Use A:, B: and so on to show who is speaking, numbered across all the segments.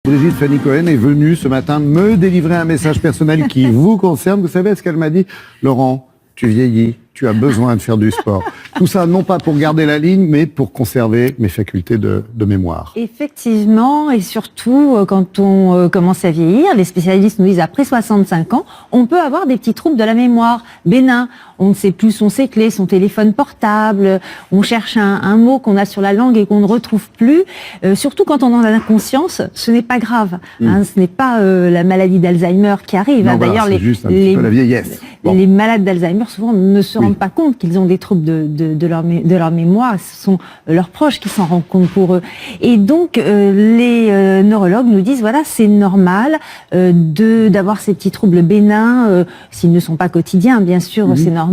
A: Brigitte Fanny Cohen est venue ce matin me délivrer un message personnel qui vous concerne. Vous savez ce qu'elle m'a dit? Laurent, tu vieillis, tu as besoin de faire du sport. Tout ça, non pas pour garder la ligne, mais pour conserver mes facultés de mémoire.
B: Effectivement, et surtout quand on commence à vieillir, les spécialistes nous disent après 65 ans, on peut avoir des petits troubles de la mémoire bénins. On ne sait plus son clés, son téléphone portable, on cherche un mot qu'on a sur la langue et qu'on ne retrouve plus. Surtout quand on en a conscience, ce n'est pas grave. Hein, ce n'est pas la maladie d'Alzheimer qui arrive.
A: Non,
B: hein.
A: voilà,
B: D'ailleurs,
A: c'est juste un petit peu la vieillesse. Bon.
B: Les malades d'Alzheimer souvent ne se rendent pas compte qu'ils ont des troubles de leur mémoire. Ce sont leurs proches qui s'en rendent compte pour eux. Et donc, les neurologues nous disent, voilà, c'est normal d'avoir ces petits troubles bénins, s'ils ne sont pas quotidiens, bien sûr, c'est normal.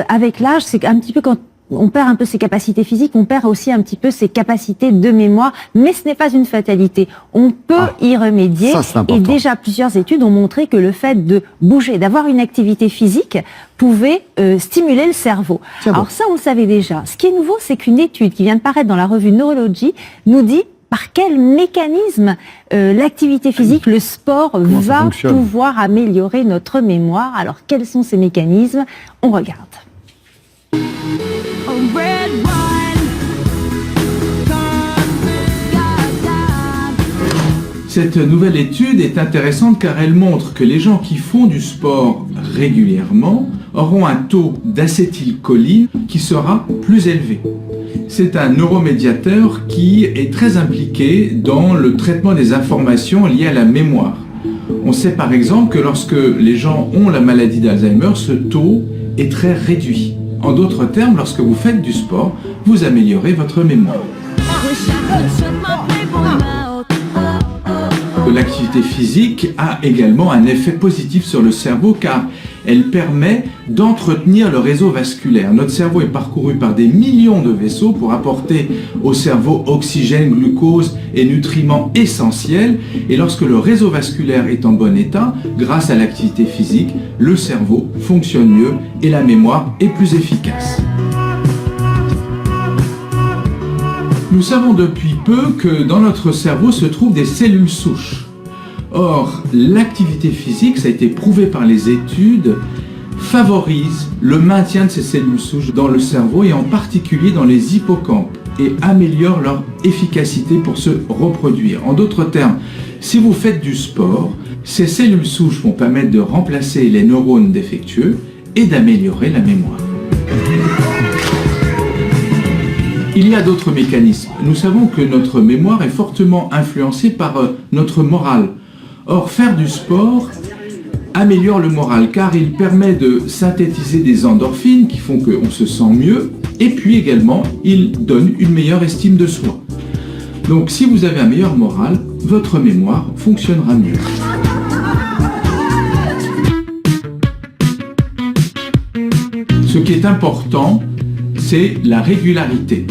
B: Avec l'âge, c'est un petit peu quand on perd un peu ses capacités physiques, on perd aussi un petit peu ses capacités de mémoire, mais ce n'est pas une fatalité. On peut y remédier.
A: Ça,
B: et déjà, plusieurs études ont montré que le fait de bouger, d'avoir une activité physique, pouvait stimuler le cerveau. Alors ça, on le savait déjà. Ce qui est nouveau, c'est qu'une étude qui vient de paraître dans la revue Neurology nous dit par quel mécanisme l'activité physique, le sport, va pouvoir améliorer notre mémoire. Alors, quels sont ces mécanismes? On regarde.
C: Cette nouvelle étude est intéressante car elle montre que les gens qui font du sport régulièrement auront un taux d'acétylcholine qui sera plus élevé. C'est un neuromédiateur qui est très impliqué dans le traitement des informations liées à la mémoire. On sait par exemple que lorsque les gens ont la maladie d'Alzheimer, ce taux est très réduit. En d'autres termes, lorsque vous faites du sport, vous améliorez votre mémoire. L'activité physique a également un effet positif sur le cerveau car elle permet d'entretenir le réseau vasculaire. Notre cerveau est parcouru par des millions de vaisseaux pour apporter au cerveau oxygène, glucose et nutriments essentiels. Et lorsque le réseau vasculaire est en bon état, grâce à l'activité physique, le cerveau fonctionne mieux et la mémoire est plus efficace. Nous savons depuis peu que dans notre cerveau se trouvent des cellules souches. Or, l'activité physique, ça a été prouvé par les études, favorise le maintien de ces cellules souches dans le cerveau et en particulier dans les hippocampes et améliore leur efficacité pour se reproduire. En d'autres termes, si vous faites du sport, ces cellules souches vont permettre de remplacer les neurones défectueux et d'améliorer la mémoire. Il y a d'autres mécanismes. Nous savons que notre mémoire est fortement influencée par notre morale. Or, faire du sport améliore le moral car il permet de synthétiser des endorphines qui font qu'on se sent mieux et puis également, il donne une meilleure estime de soi. Donc, si vous avez un meilleur moral, votre mémoire fonctionnera mieux. Ce qui est important, c'est la régularité.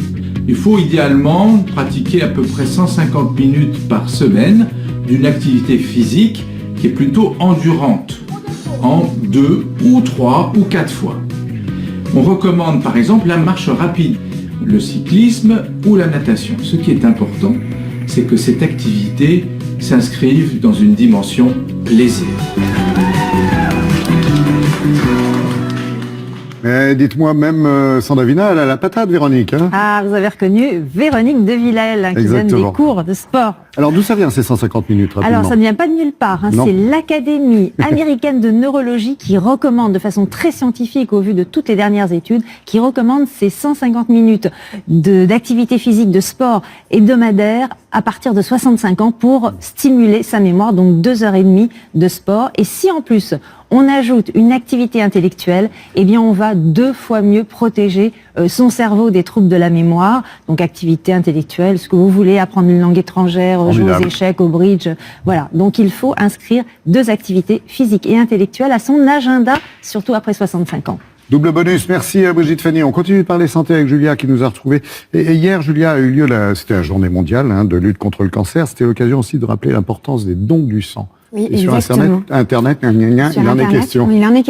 C: Il faut idéalement pratiquer à peu près 150 minutes par semaine d'une activité physique qui est plutôt endurante, en 2 ou 3 ou 4 fois. On recommande par exemple la marche rapide, le cyclisme ou la natation. Ce qui est important, c'est que cette activité s'inscrive dans une dimension plaisir.
A: Dites-moi, même Sandavina, elle a la patate, Véronique. Hein?
B: Ah, vous avez reconnu Véronique de Villèle, qui donne des cours de sport.
A: Alors, d'où ça vient ces 150 minutes, rapidement?
B: Alors, ça ne vient pas de nulle part. Hein. C'est l'Académie américaine de neurologie qui recommande de façon très scientifique, au vu de toutes les dernières études, qui recommande ces 150 minutes d'activité physique, de sport hebdomadaire à partir de 65 ans pour stimuler sa mémoire, donc 2h30 de sport. Et si en plus, on ajoute une activité intellectuelle, eh bien on va 2 fois mieux protéger son cerveau des troubles de la mémoire. Donc activité intellectuelle, ce que vous voulez, apprendre une langue étrangère, jouer aux échecs, au bridge. Voilà, donc il faut inscrire 2 activités physiques et intellectuelles à son agenda, surtout après 65 ans.
A: Double bonus, merci à Brigitte Fanny. On continue de parler santé avec Julia qui nous a retrouvés. Et hier, Julia, a eu lieu, c'était la journée mondiale de lutte contre le cancer. C'était l'occasion aussi de rappeler l'importance des dons du sang.
D: Oui,
A: et sur Internet, il en est question.
D: Il en est question.